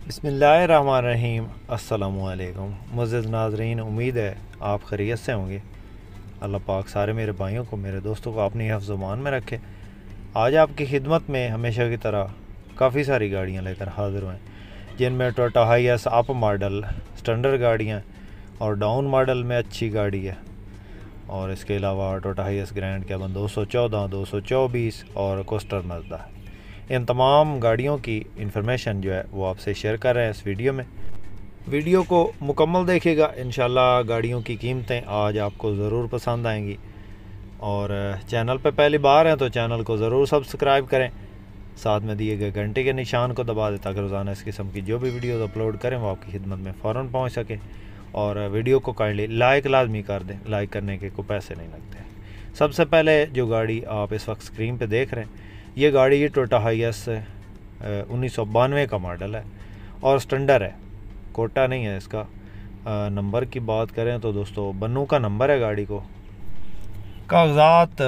बिस्मिल्लाहिर्रहमानिर्रहीम। अस्सलामुअलैकुम मुअज़्ज़ज़ नाज़रीन, उम्मीद है आप खैरियत से होंगे। अल्लाह पाक सारे मेरे भाइयों को, मेरे दोस्तों को अपनी हिफ्ज़ मान में रखे। आज आपकी खिदमत में हमेशा की तरह काफ़ी सारी गाड़ियाँ लेकर हाज़िर हुए, जिनमें Toyota HiAce up model, standard गाड़ियाँ और डाउन मॉडल में अच्छी गाड़ी है। और इसके अलावा टोयोटा हाईएस ग्रैंड कैबन 214, 224 और कोस्टर मज़दा है। इन तमाम गाड़ियों की इंफॉर्मेशन जो है वो आपसे शेयर कर रहे हैं इस वीडियो में। वीडियो को मुकम्मल देखिएगा, इंशाल्लाह गाड़ियों की कीमतें आज आपको ज़रूर पसंद आएंगी। और चैनल पर पहली बार हैं तो चैनल को ज़रूर सब्सक्राइब करें, साथ में दिए गए घंटे के निशान को दबा दें ताकि रोज़ाना इस किस्म की जो भी वीडियोज़ अपलोड करें वो आपकी खिदमत में फ़ौरन पहुँच सके। और वीडियो को काइंडली लाइक लाजमी कर दें, लाइक करने के कोई पैसे नहीं लगते। सबसे पहले जो गाड़ी आप इस वक्त स्क्रीन पे देख रहे हैं, ये गाड़ी टोयोटा हाईएस 1992 का मॉडल है और स्टैंडर्ड है, कोटा नहीं है इसका। नंबर की बात करें तो दोस्तों बन्नू का नंबर है गाड़ी को। कागज़ात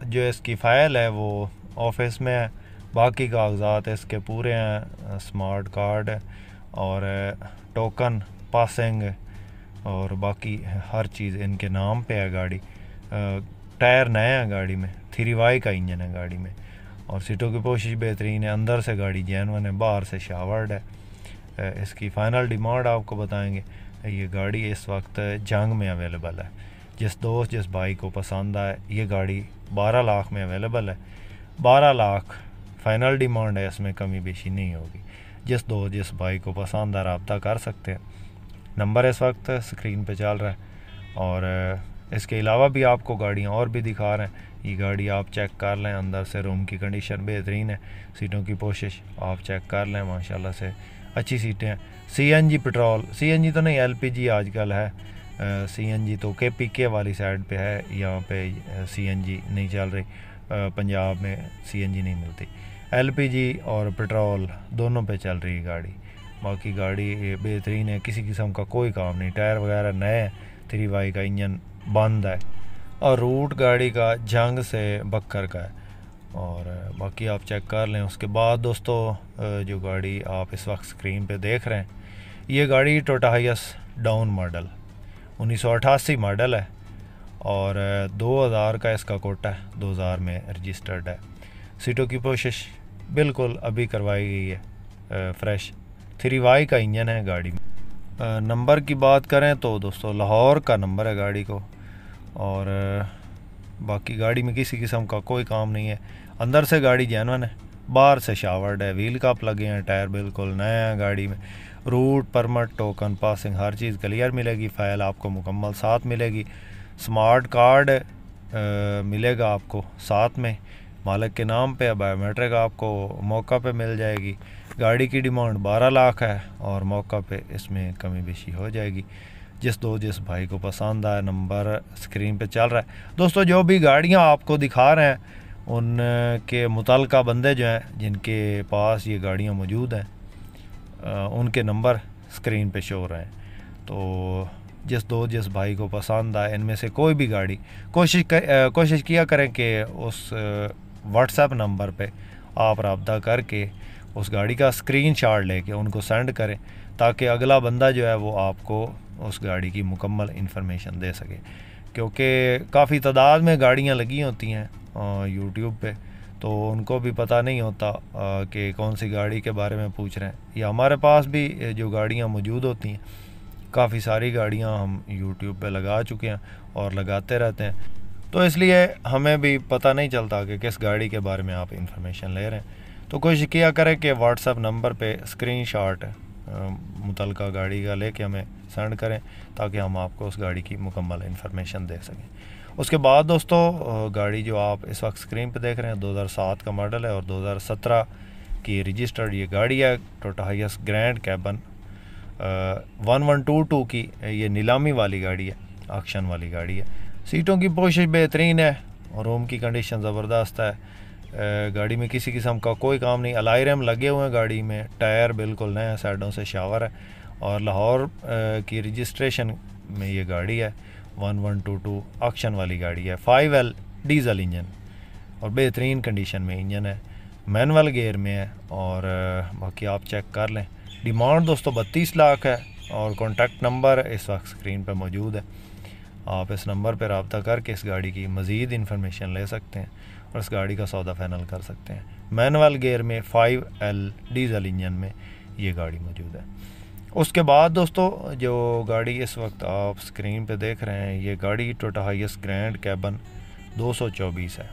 जो इसकी फ़ाइल है वो ऑफिस में है, बाकी कागज़ात इसके पूरे हैं। स्मार्ट कार्ड और टोकन पासिंग और बाकी हर चीज़ इनके नाम पे है। गाड़ी टायर नए हैं गाड़ी में, 3Y का इंजन है गाड़ी में और सीटों की पोशिश बेहतरीन है। अंदर से गाड़ी जेन्युइन है, बाहर से शावर्ड है। इसकी फ़ाइनल डिमांड आपको बताएंगे। ये गाड़ी इस वक्त जंग में अवेलेबल है। जिस दोस्त जिस भाई को पसंद आए, ये गाड़ी 12 लाख में अवेलेबल है। 12 लाख फ़ाइनल डिमांड है, इसमें कमी बेशी नहीं होगी। जिस दोस्त जिस भाई को पसंद आ रब्ता कर सकते हैं। नंबर इस वक्त स्क्रीन पे चल रहा है और इसके अलावा भी आपको गाड़ियाँ और भी दिखा रहे हैं। ये गाड़ी आप चेक कर लें, अंदर से रूम की कंडीशन बेहतरीन है, सीटों की पोशिश आप चेक कर लें, माशाल्लाह से अच्छी सीटें हैं। CNG पेट्रोल, CNG तो नहीं, LPG आजकल है। CNG तो KPK वाली साइड पे है, यहाँ पे CNG नहीं चल रही। पंजाब में CNG नहीं मिलती। LPG और पेट्रोल दोनों पे चल रही है गाड़ी। बाकी गाड़ी बेहतरीन है, किसी किस्म का कोई काम नहीं, टायर वगैरह नए हैं, 3Y का इंजन बंद है और रूट गाड़ी का जंग से बक्कर का है। और बाकी आप चेक कर लें। उसके बाद दोस्तों जो गाड़ी आप इस वक्त स्क्रीन पे देख रहे हैं, ये गाड़ी Toyota HiAce down model 1988 model है और 2000 का इसका कोटा है, 2000 में रजिस्टर्ड है। सीटों की पोशिश बिल्कुल अभी करवाई गई है, फ्रेश 3Y का इंजन है गाड़ी में। नंबर की बात करें तो दोस्तों लाहौर का नंबर है गाड़ी को और बाकी गाड़ी में किसी किस्म का कोई काम नहीं है। अंदर से गाड़ी जेन्युइन है, बाहर से शावर्ड है, व्हील कप लगे हैं, टायर बिल्कुल नए हैं गाड़ी में। रूट परमिट टोकन पासिंग हर चीज़ क्लियर मिलेगी, फ़ाइल आपको मुकम्मल साथ मिलेगी। स्मार्ट कार्ड मिलेगा आपको साथ में, मालिक के नाम पे। बायोमेट्रिक आपको मौका पे मिल जाएगी। गाड़ी की डिमांड 12 लाख है और मौका पे इसमें कमी बेशी हो जाएगी। जिस भाई को पसंद आए, नंबर स्क्रीन पे चल रहा है। दोस्तों जो भी गाड़ियां आपको दिखा रहे हैं उनके मुतल्लिका बंदे जो हैं जिनके पास ये गाड़ियां मौजूद हैं, उनके नंबर स्क्रीन पे शो हो रहे हैं। तो जिस भाई को पसंद आए इनमें से कोई भी गाड़ी, कोशिश किया करें कि उस व्हाट्सएप नंबर पे आप रब्ता करके उस गाड़ी का स्क्रीनशॉट लेके उनको सेंड करें ताकि अगला बंदा जो है वो आपको उस गाड़ी की मुकम्मल इन्फॉर्मेशन दे सके। क्योंकि काफ़ी तादाद में गाड़ियाँ लगी होती हैं यूट्यूब पे, तो उनको भी पता नहीं होता कि कौन सी गाड़ी के बारे में पूछ रहे हैं। या हमारे पास भी जो गाड़ियाँ मौजूद होती हैं, काफ़ी सारी गाड़ियाँ हम यूट्यूब पे लगा चुके हैं और लगाते रहते हैं, तो इसलिए हमें भी पता नहीं चलता कि किस गाड़ी के बारे में आप इंफॉर्मेशन ले रहे हैं। तो कोशिश किया करें कि व्हाट्सएप नंबर पे स्क्रीनशॉट मुतल्लिका गाड़ी का लेके हमें सेंड करें ताकि हम आपको उस गाड़ी की मुकम्मल इन्फॉर्मेशन दे सकें। उसके बाद दोस्तों गाड़ी जो आप इस वक्त स्क्रीन पे देख रहे हैं 2007 का मॉडल है और 2017 की रजिस्टर्ड ये गाड़ी है। टोयोटा हाईएस ग्रैंड कैबन 1122 की ये नीलामी वाली गाड़ी है, ऑक्शन वाली गाड़ी है। सीटों की पोशिश बेहतरीन है और रूम की कंडीशन ज़बरदस्त है। गाड़ी में किसी किस्म का कोई काम नहीं, अलाई रैम लगे हुए हैं गाड़ी में, टायर बिल्कुल नए हैं, साइडों से शावर है और लाहौर की रजिस्ट्रेशन में ये गाड़ी है। 1122 ऑक्शन वाली गाड़ी है, 5L डीजल इंजन और बेहतरीन कंडीशन में इंजन है, मैनुअल गियर में है। और बाकी आप चेक कर लें डिमांड दोस्तों 32 लाख है और कॉन्टैक्ट नंबर इस वक्त स्क्रीन पर मौजूद है। आप इस नंबर पर रब्ता करके इस गाड़ी की मज़ीद इन्फॉर्मेशन ले सकते हैं और इस गाड़ी का सौदा फाइनल कर सकते हैं। मैनुअल गियर में 5L डीजल इंजन में ये गाड़ी मौजूद है। उसके बाद दोस्तों जो गाड़ी इस वक्त आप स्क्रीन पे देख रहे हैं, ये गाड़ी टोयोटा हाईएस ग्रैंड कैबन 224 है।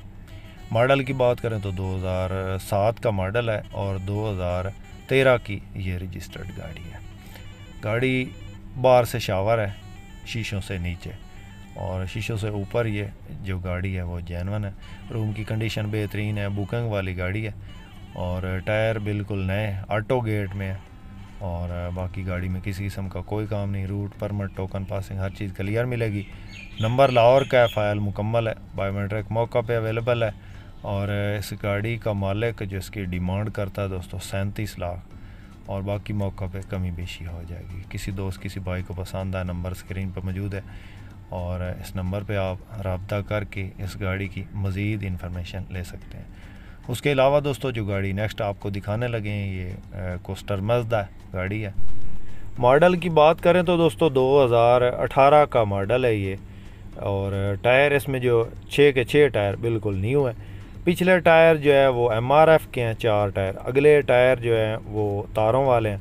मॉडल की बात करें तो 2007 का मॉडल है और 2013 की ये रजिस्टर्ड गाड़ी है। गाड़ी बाहर से शावर है, शीशों से नीचे और शीशों से ऊपर ये जो गाड़ी है वो जेन्युइन है। रूम की कंडीशन बेहतरीन है, बुकिंग वाली गाड़ी है और टायर बिल्कुल नए ऑटो गेट में है और बाकी गाड़ी में किसी किस्म का कोई काम नहीं। रूट परमिट टोकन पासिंग हर चीज़ क्लियर मिलेगी। नंबर लाहौर का है, फाइल मुकम्मल है, बायोमेट्रिक मौका पे अवेलेबल है और इस गाड़ी का मालिक जो इसकी डिमांड करता है दोस्तों 37 लाख और बाकी मौका पे कमी बेशी हो जाएगी। किसी दोस्त किसी भाई को पसंद आए, नंबर स्क्रीन पर मौजूद है और इस नंबर पे आप रब्ता करके इस गाड़ी की मज़ीद इन्फॉर्मेशन ले सकते हैं। उसके अलावा दोस्तों जो गाड़ी नेक्स्ट आपको दिखाने लगे हैं ये कोस्टर मज़दा गाड़ी है। मॉडल की बात करें तो दोस्तों 2018 का मॉडल है ये और टायर इसमें जो 6 के 6 टायर बिल्कुल न्यू है। पिछले टायर जो है वो MRF के हैं 4 टायर, अगले टायर जो है वो तारों वाले हैं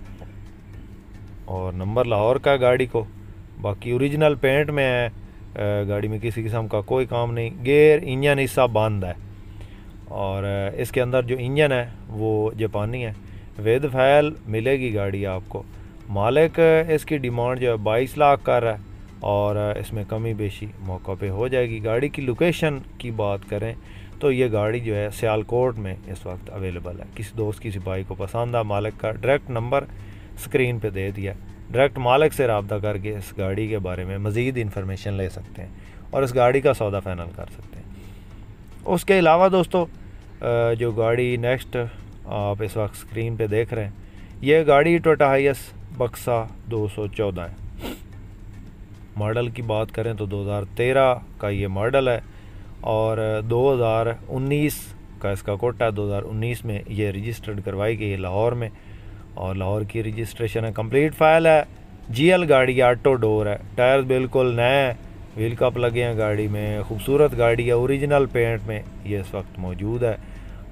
और नंबर लाहौर का गाड़ी को। बाकी ओरिजिनल पेंट में है, गाड़ी में किसी किस्म का कोई काम नहीं। गेयर इंजन हिस्सा बंद है और इसके अंदर जो इंजन है वो जापानी है। विद फाइल मिलेगी गाड़ी आपको। मालिक इसकी डिमांड जो है 22 लाख कर रहा है और इसमें कमी बेशी मौका पे हो जाएगी। गाड़ी की लोकेशन की बात करें तो ये गाड़ी जो है सियालकोट में इस वक्त अवेलेबल है। किसी दोस्त किसी भाई को पसंद है, मालिक का डायरेक्ट नंबर स्क्रीन पे दे दिया, डायरेक्ट मालिक से रब्ता करके इस गाड़ी के बारे में मज़ीद इन्फॉर्मेशन ले सकते हैं और इस गाड़ी का सौदा फाइनल कर सकते हैं। उसके अलावा दोस्तों जो गाड़ी नेक्स्ट आप इस वक्त स्क्रीन पे देख रहे हैं, ये गाड़ी टोयोटा हाईएस बक्सा 214 है। मॉडल की बात करें तो 2013 का ये मॉडल है और 2019 का इसका कोटा है। 2019 में ये रजिस्टर्ड करवाई गई है लाहौर में और लाहौर की रजिस्ट्रेशन है, कंप्लीट फाइल है। GL गाड़ी है, ऑटो डोर है, टायर बिल्कुल नए, व्हील कप लगे हैं गाड़ी में, खूबसूरत गाड़ी है, ओरिजिनल पेंट में ये इस वक्त मौजूद है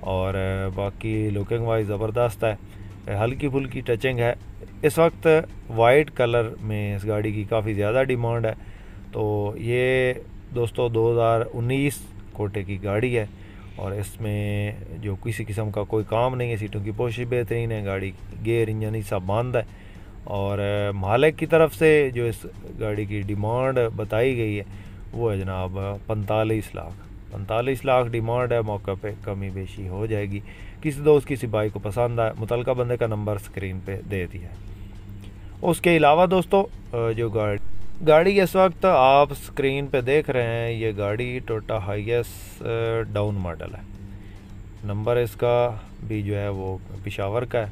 और बाकी लुकिंग वाइज ज़बरदस्त है, हल्की फुल्की टचिंग है। इस वक्त वाइट कलर में इस गाड़ी की काफ़ी ज़्यादा डिमांड है। तो ये दोस्तों 2019 कोटे की गाड़ी है और इसमें जो किसी किस्म का कोई काम नहीं है, सीटों की पोशिश बेहतरीन है, गाड़ी गेयर इंजन ही सब बंद है और मालिक की तरफ से जो इस गाड़ी की डिमांड बताई गई है वो है जनाब 45 लाख डिमांड है। मौका पे कमी बेशी हो जाएगी। किसी दोस्त किसी भाई को पसंद आए, मुतलका बंदे का नंबर स्क्रीन पे दे दिया है। उसके अलावा दोस्तों जो गाड़ी इस वक्त आप स्क्रीन पे देख रहे हैं, ये गाड़ी टोयोटा हाईएस डाउन मॉडल है। नंबर इसका भी जो है वो पिशावर का है,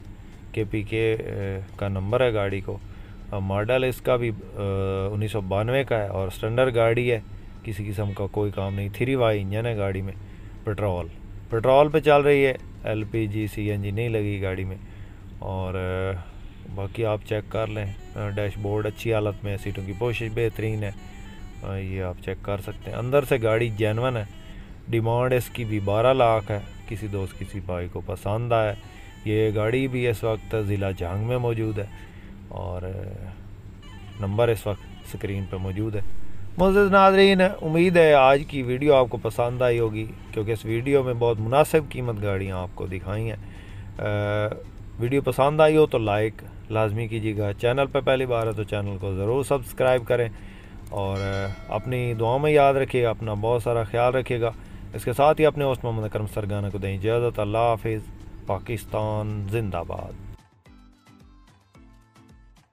KPK का नंबर है गाड़ी को। मॉडल इसका भी 1992 का है और स्टैंडर्ड गाड़ी है, किसी किस्म का कोई काम नहीं। 3Y इंजन है गाड़ी में, पेट्रोल पे चल रही है, LPG CNG नहीं लगी गाड़ी में और बाकी आप चेक कर लें। डैशबोर्ड अच्छी हालत में है, सीटों की पोशिश बेहतरीन है, ये आप चेक कर सकते हैं। अंदर से गाड़ी जेन्युइन है। डिमांड इसकी भी 12 लाख है। किसी दोस्त किसी भाई को पसंद आए, ये गाड़ी भी इस वक्त ज़िला झांग में मौजूद है और नंबर इस वक्त स्क्रीन पर मौजूद है। मुअज़्ज़िज़ नाज़रीन, उम्मीद है आज की वीडियो आपको पसंद आई होगी क्योंकि इस वीडियो में बहुत मुनासिब कीमत गाड़ियाँ आपको दिखाई हैं। वीडियो पसंद आई हो तो लाइक लाजमी कीजिएगा। चैनल पर पहली बार है तो चैनल को ज़रूर सब्सक्राइब करें और अपनी दुआओं में याद रखिएगा। अपना बहुत सारा ख्याल रखिएगा। इसके साथ ही अपने होस्ट मोहम्मद अकरम सरगाना को दें इजाज़त। अल्लाह हाफिज़। पाकिस्तान जिंदाबाद।